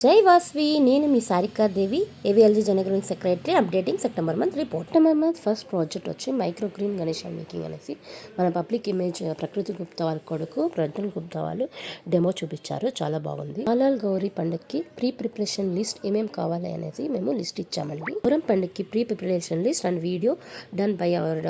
జై వాస్వి, నేను మీ సారికాదేవి, ఏవిఎల్జీ జనగరం secretary. Updating September month report. September month first project వచ్చి మైక్రో గ్రీన్ గణేష్ మేకింగ్ అనేసి మన పబ్లిక్ ఇమేజ్ ప్రకృతి గుప్తా వాళ్ళ కొడుకు ప్రజ్వల్ గుప్తా వాళ్ళు డెమో చూపించారు. చాలా బాగుంది. లాల్ గౌరీ పండుగకి ప్రీ ప్రిపరేషన్ లిస్ట్ ఏమేమి కావాలి అనేసి మేము లిస్ట్ ఇచ్చామండి. పురం పండుగకి pre preparation list and video done by our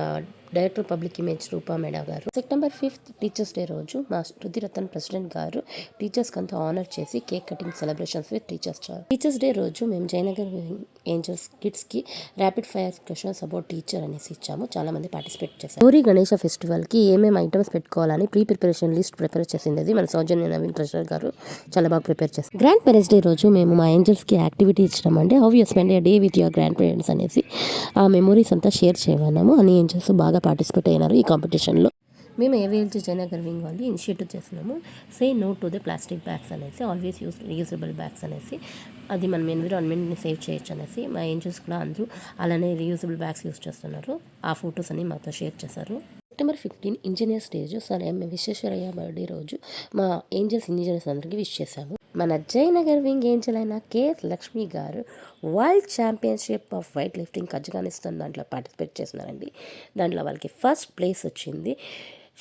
director public image Rupa madam గారు. సెప్టెంబర్ 5th టీచర్స్ డే రోజు మా రుధిరతన్ ప్రెసిడెంట్ గారు టీచర్స్ కంతా ఆనర్ చేసి cake cutting celebrations with teachers day రోజు మేము జయనగర్ ఏంజల్స్ కిడ్స్ కి rapid fire questions about teacher అనేసి ఇచ్చాము. చాలా మంది పార్టిసిపేట్ చేశారు. గౌరీ గణేష ఫెస్టివల్ కి ఏమేమి ఐటమ్స్ పెట్టుకోవాలని ప్రీ ప్రిపరేషన్ లిస్ట్ ప్రిపేర్ చేసింది మన సౌజన్య నవీన్ ప్రెసిడెంట్ గారు చాలా బాగా ప్రిపేర్ చేశారు. గ్రాండ్ పేరెంట్స్ డే రోజు మేము మా ఏంజల్స్ కి యాక్టివిటీ ఇచ్చామండి. How you spend A day with your grand parents అనేసి ఆ మెమోరీస్ అంతా షేర్ చేయమన్నాము. అని ఏంజల్స్ బాగా పార్టిసిపేట్ అయినారు ఈ కాంపిటీషన్లో. మేము ఏవిఎల్జీ జయనగర్ వింగ్ వాళ్ళు ఇనిషియేటివ్ చేస్తున్నాము. Say no to the plastic bags అనేసి, ఆల్వేస్ యూస్ రీయూజబుల్ బ్యాగ్స్ అనేసి, అది మనం ఎన్విరాన్మెంట్ని సేవ్ చేయొచ్చు అనేసి మా ఏంజల్స్ కూడా అందరూ అలానే రీయూజబుల్ బ్యాగ్స్ యూస్ చేస్తున్నారు. ఆ ఫొటోస్ అన్ని మాతో షేర్ చేశారు. September 15 engineers day sir MA Visvesvaraya birthday రోజు మా ఏంజల్స్ ఇంజనీర్స్ అందరికీ విష్ చేశాము. మన జయనగర్ వింగ్ ఏంజల్ అయిన కేఎస్ లక్ష్మి గారు world championship of weight lifting Kazakhstan దాంట్లో పార్టిసిపేట్ చేస్తున్నారండి. దాంట్లో వాళ్ళకి ఫస్ట్ ప్లేస్ వచ్చింది.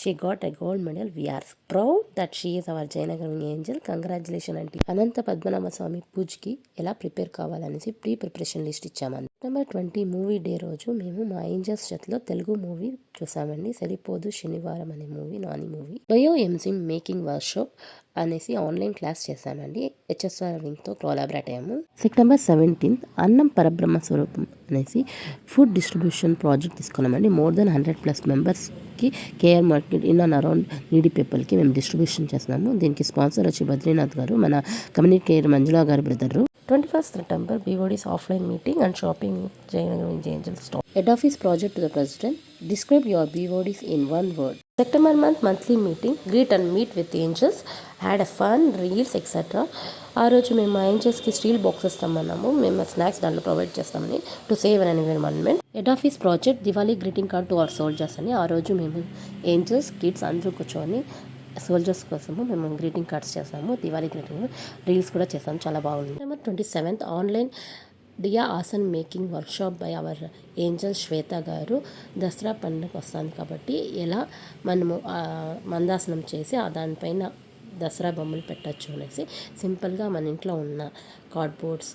She got a gold medal. We are proud that she is our Jayanagaram angel. Congratulations aunty. Anantha Padmanabha స్వామి పూజకి ఎలా ప్రిపేర్ కావాలనేసి ప్రీ ప్రిపరేషన్ లిస్ట్ ఇచ్చామండి. సెప్టెంబర్ 20 మూవీ డే రోజు మేము మా ఏంజల్స్ చేతిలో తెలుగు మూవీ చూసామండి. సరిపోదు శనివారం అనే movie, Nani movie. Bio enzyme making workshop అనేసి ఆన్లైన్ క్లాస్ చేశామండి. హెచ్ఎస్ఆర్ వింగ్తో కొలాబరేట్ అయ్యాము. సెప్టెంబర్ 17 అన్నం పరబ్రహ్మ స్వరూపం అనేసి ఫుడ్ డిస్ట్రిబ్యూషన్ ప్రాజెక్ట్ తీసుకున్నామండి. మోర్ దెన్ 100+ మెంబర్స్కి KR market in and around needy పీపుల్కి మేము డిస్ట్రిబ్యూషన్ చేస్తున్నాము. దీనికి స్పాన్సర్ వచ్చి బద్రీనాథ్ గారు, మన కమ్యూనిటీ కేర్ మంజులా గారి brother. 21st September BOD's offline meeting and shopping Jayanagaram Angels store. Head office project to the president. Describe your BODs in one word. September month monthly meeting. Greet and meet with angels. Had a fun, reels, etc. ఆ రోజు మేము మా ఏంజల్స్కి steel boxes ఇస్తామన్నాము. మేము snacks దాంట్లో provide చేస్తామని to save an environment. Head office project Diwali greeting card to our soldiers అని ఆ రోజు మేము ఏంజల్స్ కిడ్స్ అందరూ కూర్చొని సోల్జర్స్ కోసము మేము గ్రీటింగ్ కార్డ్స్ చేసాము. దివాళీ గ్రీటింగ్ రీల్స్ కూడా చేసాము. చాలా బాగుంది. సెప్టెంబర్ 27 ఆన్లైన్ డియా ఆసన్ making workshop by our angel Shweta గారు. దసరా పండుగ వస్తుంది కాబట్టి ఎలా మనము మందాసనం చేసి దానిపైన దసరా బొమ్మలు పెట్టచ్చు అనేసి సింపుల్గా మన ఇంట్లో ఉన్న కార్డ్బోర్డ్స్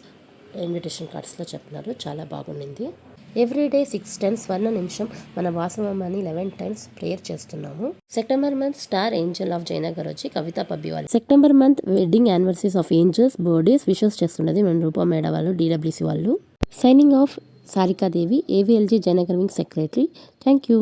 ఇన్విటేషన్ కార్డ్స్లో చెప్తున్నారు. చాలా బాగుండింది. ఎవ్రీడే 6 times స్వర్ణ నిమిషం మన వాసవమ్మని 11 times ప్రేయర్ చేస్తున్నాము. September month star angel of Jayanagar వచ్చి కవిత పబ్బివాలి. September month wedding anniversaries of angels birthdays wishes చేస్తున్నది మన రూపా మేడ వాళ్ళు, DWC వాళ్ళు. Signing off Sarikadevi, AVLG Jayanagar wing secretary. Thank you.